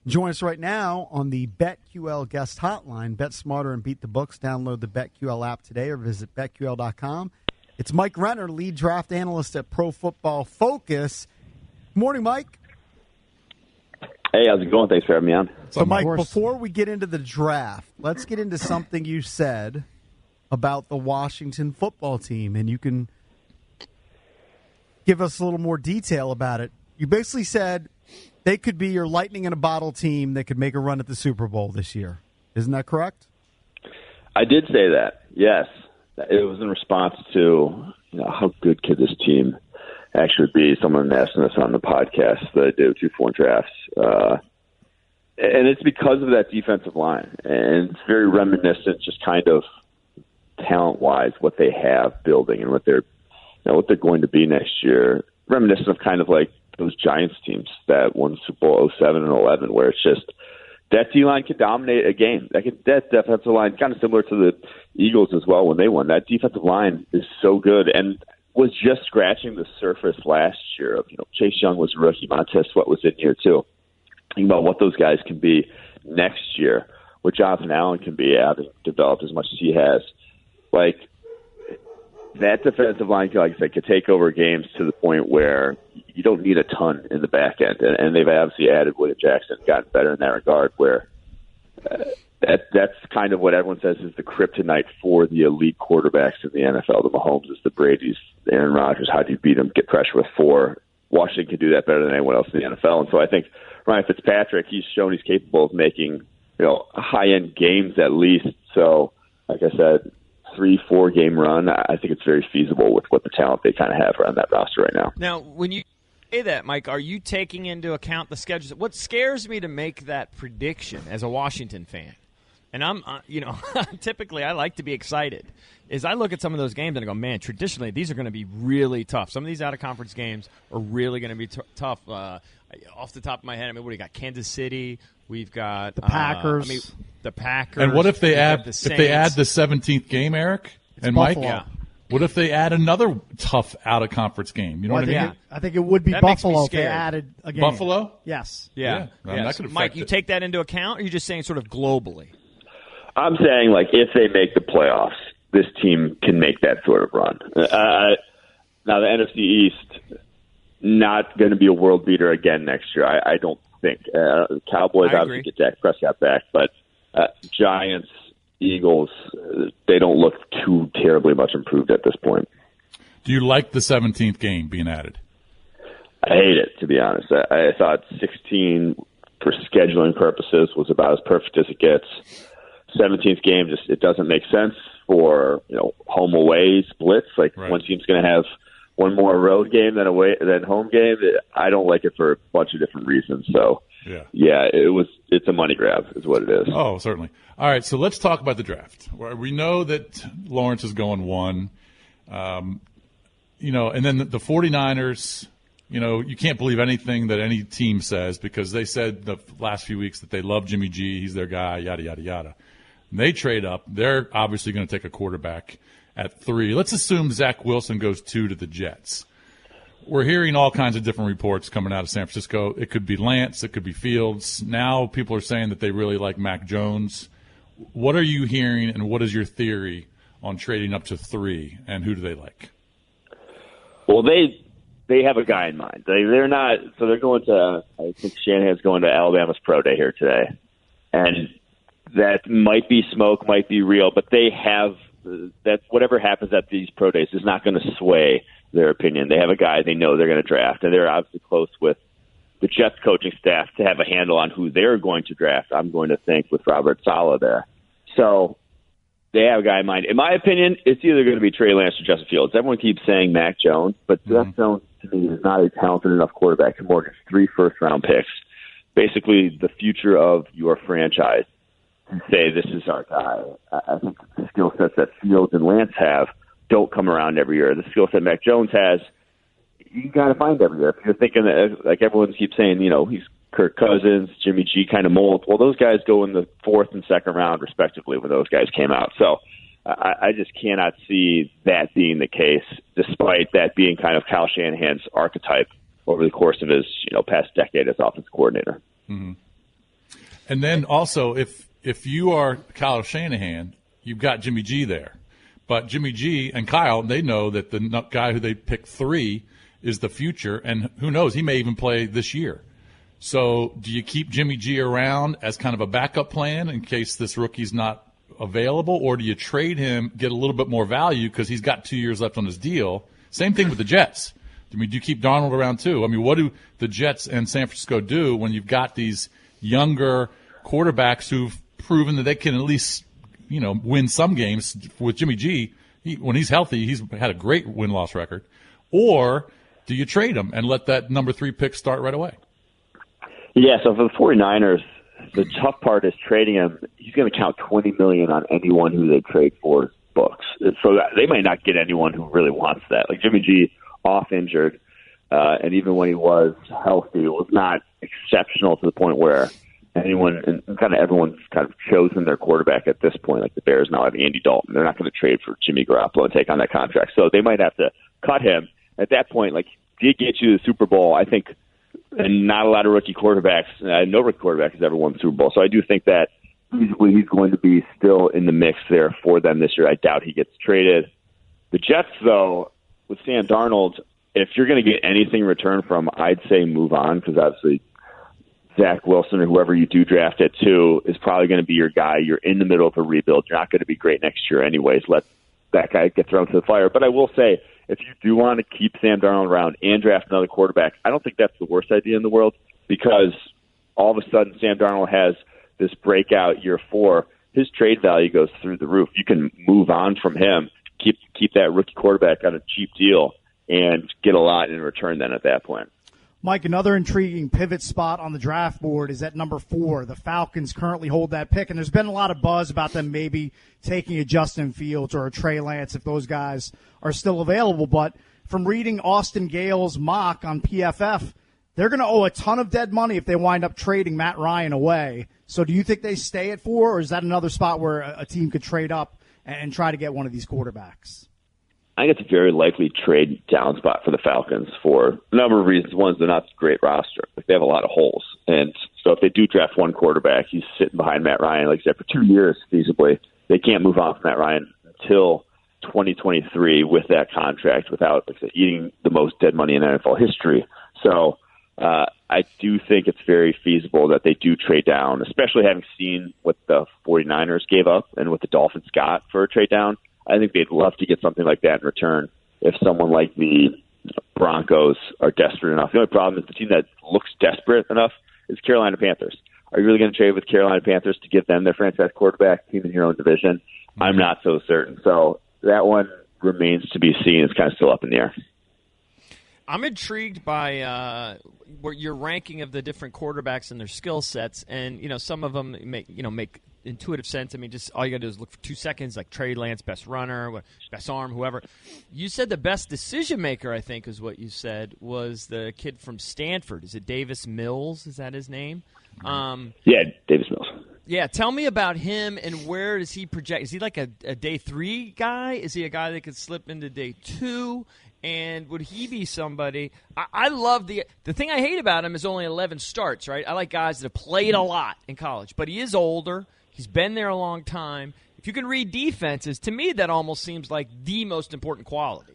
Join us right now on the BetQL guest hotline. Bet smarter and beat the books. Download the BetQL app today or visit BetQL.com. It's Mike Renner, lead draft analyst at Pro Football Focus. Morning, Mike. Hey, how's it going? Thanks for having me on. So, Mike, before we get into the draft, let's get into something you said about the Washington football team, and you can give us a little more detail about it. You basically said they could be your lightning in a bottle team that could make a run at the Super Bowl this year. Isn't that correct? I did say that, yes. It was in response to how good could this team actually be. Someone asked us on the podcast that I do 2-4 drafts. And it's because of that defensive line. And it's very reminiscent, just kind of talent-wise, what they have building and what they're going to be next year. Reminiscent of kind of like those Giants teams that won Super Bowl 07 and 11, where it's just that D-line could dominate a game. That defensive line, kind of similar to the Eagles as well when they won. That defensive line is so good and was just scratching the surface last year. Of Chase Young was a rookie. Montez Sweat was in here too. Think about what those guys can be next year, what Jonathan Allen can be, having developed as much as he has. Like, that defensive line, like I said, could take over games to the point where you don't need a ton in the back end. And they've obviously added William Jackson, gotten better in that regard, where that's kind of what everyone says is the kryptonite for the elite quarterbacks in the NFL. The Mahomes, the Brady's, the Aaron Rodgers. How do you beat them? Get pressure with 4. Washington can do that better than anyone else in the NFL. And so I think Ryan Fitzpatrick, he's shown he's capable of making high-end games at least. So, like I said, 3-4 game run, I think it's very feasible with what the talent they kind of have around that roster right now. Now, when you say that, Mike, are you taking into account the schedules? What scares me to make that prediction as a Washington fan, and I'm, typically I like to be excited, is I look at some of those games and I go, man, traditionally these are going to be really tough. Some of these out-of-conference games are really going to be tough. Off the top of my head, what do you got? Kansas City. We've got the Packers. The Packers. And what if they add the 17th game, Eric and Mike? Yeah. What if they add another tough out-of-conference game? You know what I mean? I think it would be that Buffalo if they added a game. Buffalo? Yes. Yeah. That could Mike, you take that into account, or are you just saying sort of globally? I'm saying, like, if they make the playoffs, this team can make that sort of run. Now, the NFC East, not going to be a world beater again next year, I don't think. Cowboys obviously get Dak Prescott back, but Giants, Eagles, they don't look too terribly much improved at this point. Do you like the 17th game being added? I hate it, to be honest. I thought 16 for scheduling purposes was about as perfect as it gets. 17th game, just it doesn't make sense for home away splits. Like One team's going to have one more road game than home game. I don't like it for a bunch of different reasons. So it's a money grab, is what it is. Oh, certainly. All right, so let's talk about the draft. We know that Lawrence is going 1. And then the 49ers. You can't believe anything that any team says because they said the last few weeks that they love Jimmy G. He's their guy, yada, yada, yada. And they trade up. They're obviously going to take a quarterback at 3. Let's assume Zach Wilson goes 2 to the Jets. We're hearing all kinds of different reports coming out of San Francisco. It could be Lance. It could be Fields. Now people are saying that they really like Mac Jones. What are you hearing, and what is your theory on trading up to 3, and who do they like? Well, they have a guy in mind. They're not – so they're going to – I think Shanahan's going to Alabama's pro day here today. And that might be smoke, might be real, but they have – that whatever happens at these pro days is not going to sway their opinion. They have a guy they know they're going to draft, and they're obviously close with the Jets coaching staff to have a handle on who they're going to draft, I'm going to think, with Robert Saleh there. So they have a guy in mind. In my opinion, it's either going to be Trey Lance or Justin Fields. Everyone keeps saying Mac Jones, but Jeff Jones, to me, is not a talented enough quarterback to mortgage 3 first-round picks, basically the future of your franchise, and say this is our guy. I think the skill sets that Fields and Lance have don't come around every year. The skill set Mac Jones has, you got to find every year. If you're thinking that, like everyone keeps saying, he's Kirk Cousins, Jimmy G kind of mold. Well, those guys go in the 4th and 2nd round, respectively, when those guys came out. So I just cannot see that being the case, despite that being kind of Kyle Shanahan's archetype over the course of his past decade as offensive coordinator. Mm-hmm. And then also, if you are Kyle Shanahan, you've got Jimmy G there. But Jimmy G and Kyle, they know that the guy who they pick 3 is the future, and who knows, he may even play this year. So do you keep Jimmy G around as kind of a backup plan in case this rookie's not available, or do you trade him, get a little bit more value because he's got 2 years left on his deal? Same thing with the Jets. I mean, do you keep Darnold around too? I mean, what do the Jets and San Francisco do when you've got these younger quarterbacks who've proven that they can at least, win some games? With Jimmy G, when he's healthy, he's had a great win-loss record. Or do you trade him and let that number 3 pick start right away? Yeah, so for the 49ers, the tough part is trading him. He's going to count $20 million on anyone who they trade for books. So that they might not get anyone who really wants that. Like Jimmy G, off injured, and even when he was healthy, it was not exceptional to the point where anyone and kind of everyone's kind of chosen their quarterback at this point. Like the Bears now have Andy Dalton. They're not going to trade for Jimmy Garoppolo and take on that contract. So they might have to cut him. At that point, like, did get you to the Super Bowl, I think, and not a lot of rookie quarterbacks. No rookie quarterback has ever won the Super Bowl. So I do think that he's going to be still in the mix there for them this year. I doubt he gets traded. The Jets, though, with Sam Darnold, if you're going to get anything in return from, I'd say move on, because obviously Zach Wilson or whoever you do draft at 2 is probably going to be your guy. You're in the middle of a rebuild. You're not going to be great next year anyways. Let that guy get thrown to the fire. But I will say, if you do want to keep Sam Darnold around and draft another quarterback, I don't think that's the worst idea in the world, because all of a sudden Sam Darnold has this breakout year 4. His trade value goes through the roof. You can move on from him, keep that rookie quarterback on a cheap deal, and get a lot in return then at that point. Mike, another intriguing pivot spot on the draft board is at number 4. The Falcons currently hold that pick, and there's been a lot of buzz about them maybe taking a Justin Fields or a Trey Lance if those guys are still available. But from reading Austin Gale's mock on PFF, they're going to owe a ton of dead money if they wind up trading Matt Ryan away. So do you think they stay at 4, or is that another spot where a team could trade up and try to get one of these quarterbacks? I think it's a very likely trade down spot for the Falcons for a number of reasons. One is they're not a great roster. Like, they have a lot of holes. And so if they do draft one quarterback, he's sitting behind Matt Ryan, like I said, for 2 years, feasibly. They can't move on from Matt Ryan until 2023 with that contract without, like I said, eating the most dead money in NFL history. So I do think it's very feasible that they do trade down, especially having seen what the 49ers gave up and what the Dolphins got for a trade down. I think they'd love to get something like that in return if someone like the Broncos are desperate enough. The only problem is the team that looks desperate enough is Carolina Panthers. Are you really going to trade with Carolina Panthers to give them their franchise quarterback, team in your own division? I'm not so certain. So that one remains to be seen. It's kind of still up in the air. I'm intrigued by your ranking of the different quarterbacks and their skill sets, and some of them make intuitive sense. I mean, just all you got to do is look for 2 seconds, like Trey Lance, best runner, best arm, whoever. You said the best decision maker, I think, is what you said, was the kid from Stanford. Is it Davis Mills? Is that his name? Yeah, Davis Mills. Yeah, tell me about him and where does he project? Is he like a day 3 guy? Is he a guy that could slip into day 2? And would he be somebody – I love the thing I hate about him is only 11 starts, right? I like guys that have played a lot in college, but he is older. He's been there a long time. If you can read defenses, to me that almost seems like the most important quality.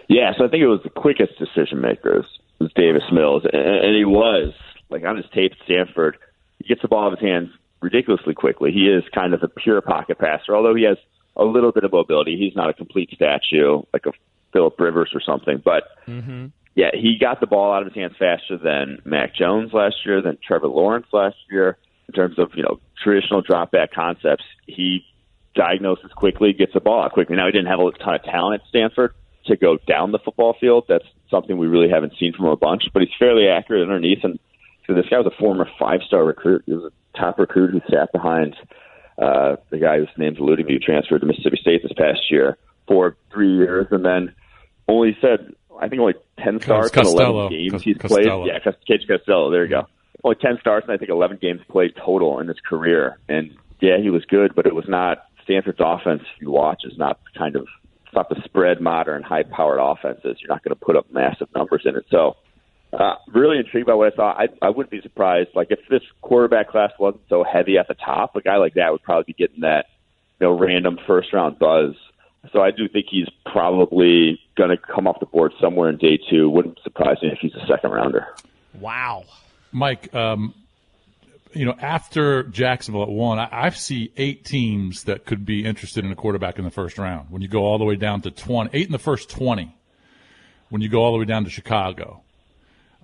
Yeah, so I think it was the quickest decision makers was Davis Mills, and he was, like, on his tape at Stanford, he gets the ball out of his hands ridiculously quickly. He is kind of a pure pocket passer, although he has a little bit of mobility. He's not a complete statue like a Phillip Rivers or something, but yeah, he got the ball out of his hands faster than Mac Jones last year, than Trevor Lawrence last year. In terms of traditional drop back concepts, he diagnoses quickly, gets the ball out quickly. Now, he didn't have a ton of talent at Stanford to go down the football field. That's something we really haven't seen from him a bunch, but he's fairly accurate underneath. And so this guy was a former 5-star recruit. He was a top recruit who sat behind the guy whose name's eluding me, who transferred to Mississippi State this past year for 3 years, and then only said, I think only 10 starts in 11 games he's played. Yeah, Cage Costello, there you go. Only 10 starts and I think 11 games played total in his career. And, yeah, he was good, but it was not Stanford's offense, if you watch, is not it's not the spread, modern, high-powered offenses. You're not going to put up massive numbers in it. So Really intrigued by what I saw. I wouldn't be surprised. Like, if this quarterback class wasn't so heavy at the top, a guy like that would probably be getting that, random first-round buzz. So I do think he's probably going to come off the board somewhere in day 2. Wouldn't surprise me if he's a second-rounder. Wow. Mike, after Jacksonville at 1, I see 8 teams that could be interested in a quarterback in the first round. When you go all the way down to 20, 8 in the first 20, when you go all the way down to Chicago.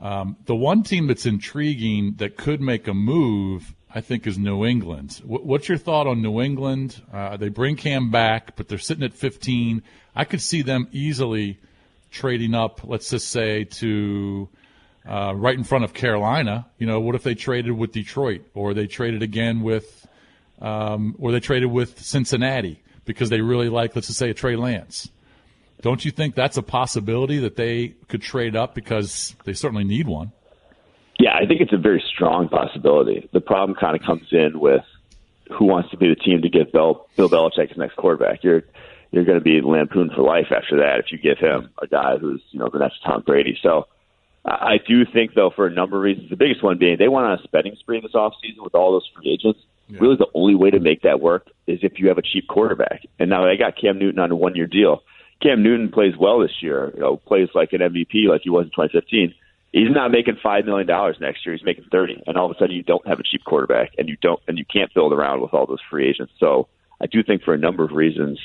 The one team that's intriguing that could make a move, I think, is New England. What's your thought on New England? They bring Cam back, but they're sitting at 15. I could see them easily trading up, let's just say, to right in front of Carolina. What if they traded with Detroit, or they traded again with Cincinnati because they really like, let's just say, a Trey Lance? Don't you think that's a possibility that they could trade up because they certainly need one? Yeah, I think it's a very strong possibility. The problem kind of comes in with who wants to be the team to give Bill Belichick his next quarterback. You're going to be lampooned for life after that if you give him a guy who's the next Tom Brady. So I do think, though, for a number of reasons, the biggest one being they went on a spending spree this offseason with all those free agents. Yeah. Really, the only way to make that work is if you have a cheap quarterback. And now they got Cam Newton on a 1-year deal. Cam Newton plays well this year, plays like an MVP like he was in 2015. He's not making $5 million next year. He's making $30, and all of a sudden you don't have a cheap quarterback, and you can't build around with all those free agents. So I do think for a number of reasons,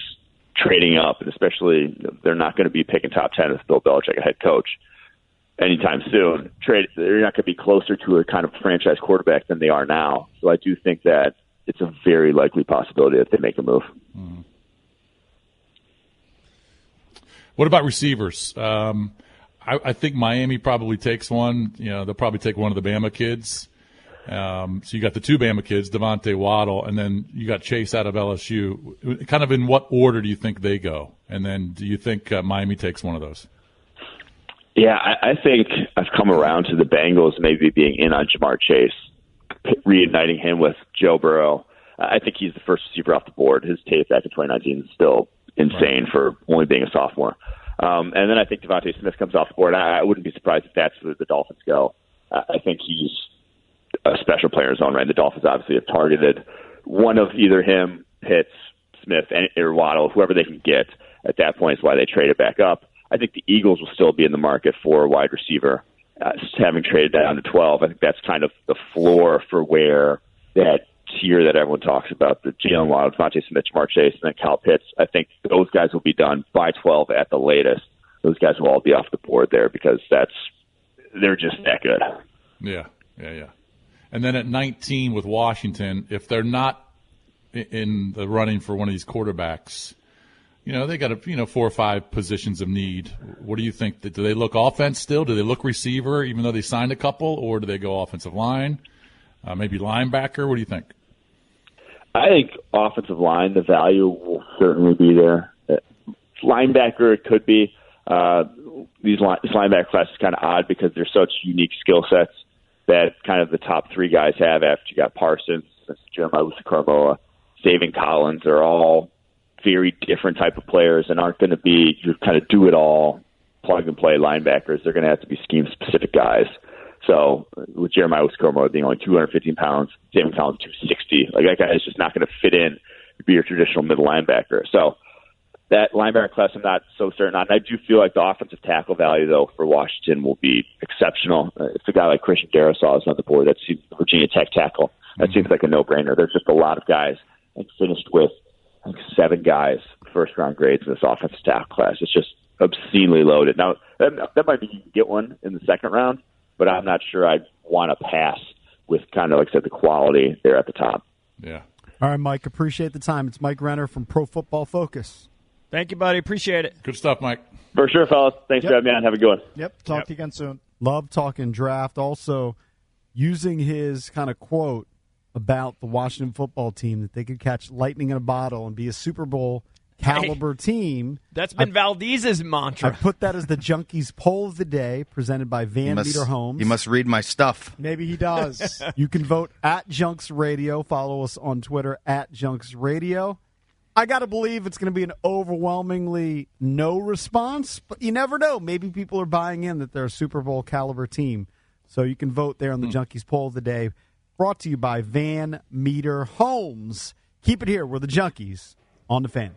trading up, and especially they're not going to be picking top 10 with Bill Belichick a head coach anytime soon. They're not going to be closer to a kind of franchise quarterback than they are now. So I do think that it's a very likely possibility that they make a move. Mm-hmm. What about receivers? I think Miami probably takes one. They'll probably take one of the Bama kids. So you got the 2 Bama kids, Devontae Waddle, and then you got Chase out of LSU. Kind of in what order do you think they go? And then do you think Miami takes one of those? Yeah, I think I've come around to the Bengals maybe being in on Jamar Chase, reuniting him with Joe Burrow. I think he's the first receiver off the board. His tape back in 2019 is still insane for only being a sophomore. And then I think Devontae Smith comes off the board. I wouldn't be surprised if that's where the Dolphins go. I think he's a special player in his own right. The Dolphins obviously have targeted one of either him, Pitts, Smith, or Waddle, whoever they can get at that point is why they trade it back up. I think the Eagles will still be in the market for a wide receiver. Having traded down to 12, I think that's kind of the floor for where that tier that everyone talks about, the Jalen Waddle, Devontae Smith, Jamar Chase, and then Kyle Pitts. I think those guys will be done by 12 at the latest. Those guys will all be off the board there because they're just that good. Yeah. And then at 19 with Washington, if they're not in the running for one of these quarterbacks, they got 4 or 5 positions of need. What do you think? Do they look offense still? Do they look receiver, even though they signed a couple, or do they go offensive line? Maybe linebacker? What do you think? I think offensive line, the value will certainly be there. Linebacker, it could be. This linebacker class is kind of odd because they're such unique skill sets that kind of the top 3 guys have after you got Parsons, Jeremiah Owusu-Koramoah, Zaven Collins are all very different type of players and aren't going to be your kind of do-it-all, plug-and-play linebackers. They're going to have to be scheme-specific guys. So with Jeremiah Owusu-Koramoah being only 215 pounds, Zaven Collins 260, that guy is just not going to fit in to be your traditional middle linebacker. So that linebacker class I'm not so certain on. I do feel like the offensive tackle value, though, for Washington will be exceptional. If a guy like Christian Darrisaw is on the board, that's the Virginia Tech tackle. That seems like a no-brainer. There's just a lot of guys. I finished with 7 guys, first-round grades in this offensive tackle class. It's just obscenely loaded. Now, that might mean you can get one in the second round, but I'm not sure I'd want to pass with kind of, like I said, the quality there at the top. Yeah. All right, Mike, appreciate the time. It's Mike Renner from Pro Football Focus. Thank you, buddy. Appreciate it. Good stuff, Mike. For sure, fellas. Thanks for having me on. Have a good one. Yep. Talk to you again soon. Love talking draft. Also, using his kind of quote about the Washington football team that they could catch lightning in a bottle and be a Super Bowl caliber team. That's been Valdez's mantra. I put that as the Junkies poll of the day, presented by Van Meter Homes. He must read my stuff. Maybe he does. You can vote at Junks Radio. Follow us on Twitter at Junks Radio. I got to believe it's going to be an overwhelmingly no response, but you never know. Maybe people are buying in that they're a Super Bowl caliber team. So you can vote there on the Junkies poll of the day. Brought to you by Van Meter Homes. Keep it here. We're the Junkies on the Fan.